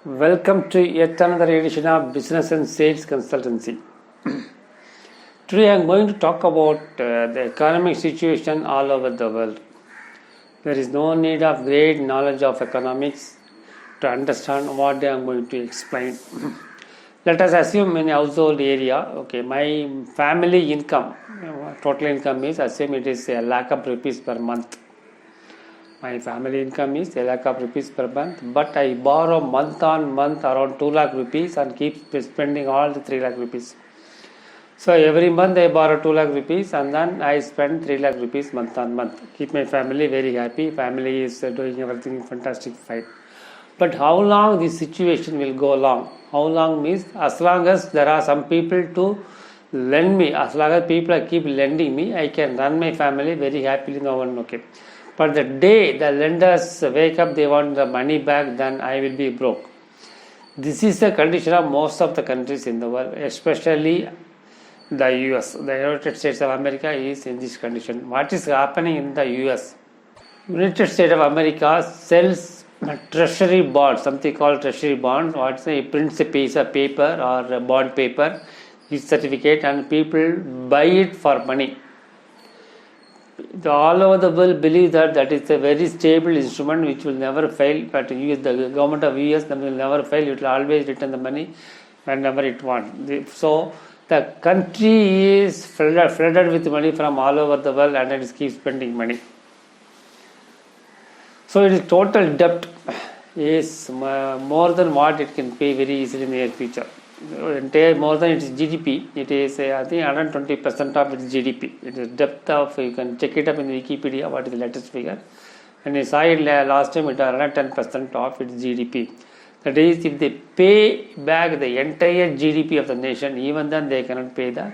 Welcome to yet another edition of Business and Sales Consultancy. Today I am going to talk about the economic situation all over the world. There is no need of great knowledge of economics to understand what I am going to explain. Let us assume in a household area, my family income, total income is, assume it is a lakh of rupees per month. My family income is a lakh of rupees per month, but I borrow month on month around 2 lakh rupees and keep spending all the 3 lakh rupees. So every month I borrow 2 lakh rupees and then I spend 3 lakh rupees month on month. Keep my family very happy. Family is doing everything fantastic, fine. But how long this situation will go along? How long means as long as there are some people to lend me, as long as people keep lending me, I can run my family very happily, no one okay. But the day the lenders wake up, they want the money back, then I will be broke. This is the condition of most of the countries in the world, especially the US. The United States of America is in this condition. What is happening in the US? United States of America sells treasury bonds, something called treasury bonds. What's the prints a piece of paper or a bond paper, each certificate, and people buy it for money. All over the world believe that is a very stable instrument which will never fail, but the government of US will never fail. It will always return the money whenever it wants. So the country is flooded with money from all over the world and it keeps spending money. So it is total debt is more than what it can pay very easily in the near future. More than its GDP, it is I think 120% of its GDP. It is depth of, you can check it up in Wikipedia, what is the latest figure. And I saw it last time, it is 110% of its GDP. That is, if they pay back the entire GDP of the nation, even then they cannot pay the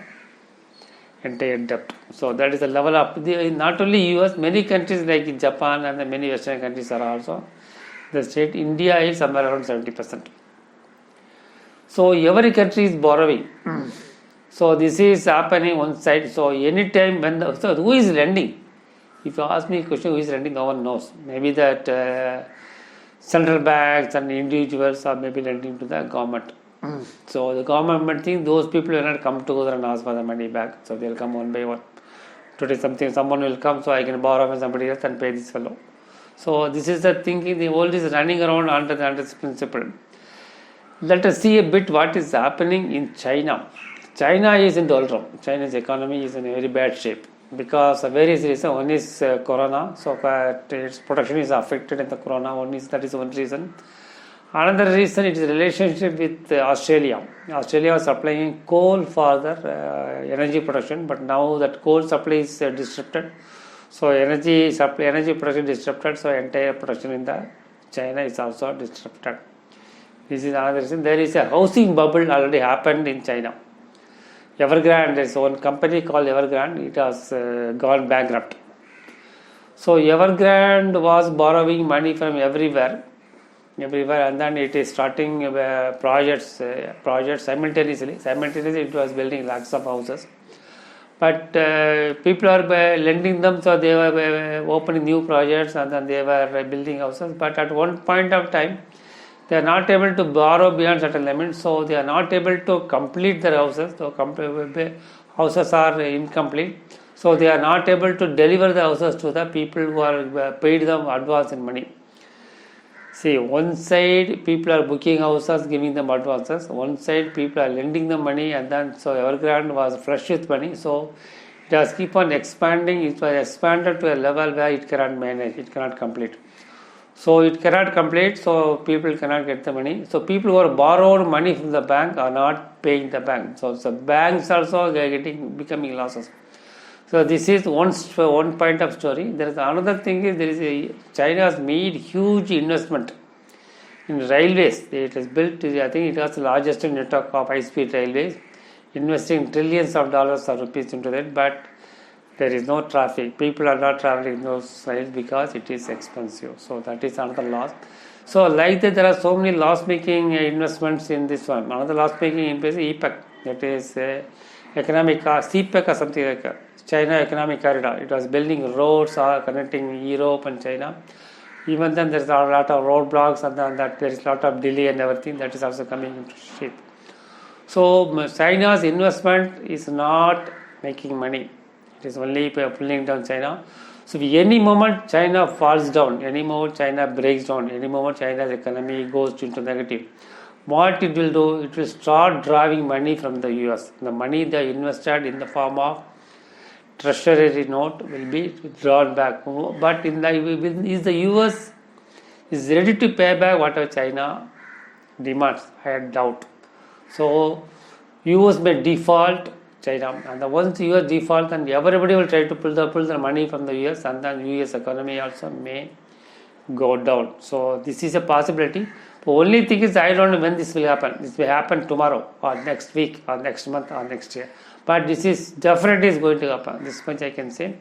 entire debt. So that is the level of, not only US, many countries like Japan and many Western countries are also the state. India is somewhere around 70%. So every country is borrowing. So this is happening one side. So anytime so who is lending? If you ask me a question, who is lending? No one knows. Maybe that central banks and individuals are maybe lending to the government. So the government thinks those people will not come together and ask for the money back. So they will come one by one. Today someone will come, so I can borrow from somebody else and pay this fellow. So this is the thinking. The world is running around under this principle. Let us see a bit what is happening in China. China is in doldrum. China's economy is in a very bad shape because of various reasons. One is corona, so its production is affected in the corona. That is one reason. Another reason is relationship with Australia. Australia was supplying coal for their energy production, but now that coal supply is disrupted. So energy production disrupted. So entire production in the China is also disrupted. This is another reason. There is a housing bubble already happened in China. Evergrande, there is one company called Evergrande. It has gone bankrupt. So Evergrande was borrowing money from everywhere, and then it is starting projects simultaneously. Simultaneously, it was building lakhs of houses. But people are lending them, so they were opening new projects and then they were building houses. But at one point of time, they are not able to borrow beyond certain limits, so they are not able to complete their houses. So houses are incomplete, so they are not able to deliver the houses to the people who are paid them advance in money. See, one side people are booking houses, giving them advances. One side people are lending them money, and then so Evergrande was flush with money. So it has keep on expanding. It was expanded to a level where it cannot manage, it cannot complete. So it cannot complete, so people cannot get the money. So people who are borrowed money from the bank are not paying the bank. So banks also becoming losses. So this is one point of story. There is another thing is China has made huge investment in railways. It has built, I think it has the largest network of high-speed railways, investing trillions of dollars or rupees into that, but there is no traffic. People are not traveling those rails because it is expensive. So that is another loss. So like that, there are so many loss-making investments in this one. Another loss-making investment is EPEC. That is CPEC or something like China Economic Corridor. It was building roads connecting Europe and China. Even then, there's a lot of roadblocks, and then that there is a lot of delay and everything that is also coming into shape. So China's investment is not making money. It is only pulling down China. So any moment China falls down, any moment China breaks down, any moment China's economy goes into negative, what it will do, it will start driving money from the US. The money they invested in the form of treasury note will be drawn back. But is the US is ready to pay back whatever China demands? I had doubt. So US may default China, and once US default, then everybody will try to pull the money from the US, and then US economy also may go down. So this is a possibility. The only thing is, I don't know when this will happen. This will happen tomorrow or next week or next month or next year. But this is definitely is going to happen. This much I can say.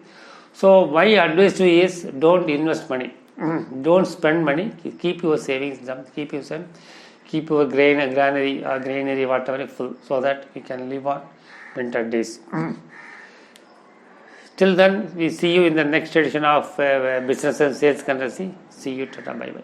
So my advice to you is, don't invest money. Don't spend money. Keep your savings, keep your granary, whatever full, so that you can live on winter days. Till then, we see you in the next edition of Business and Sales Consultancy. See you. Tata, bye bye.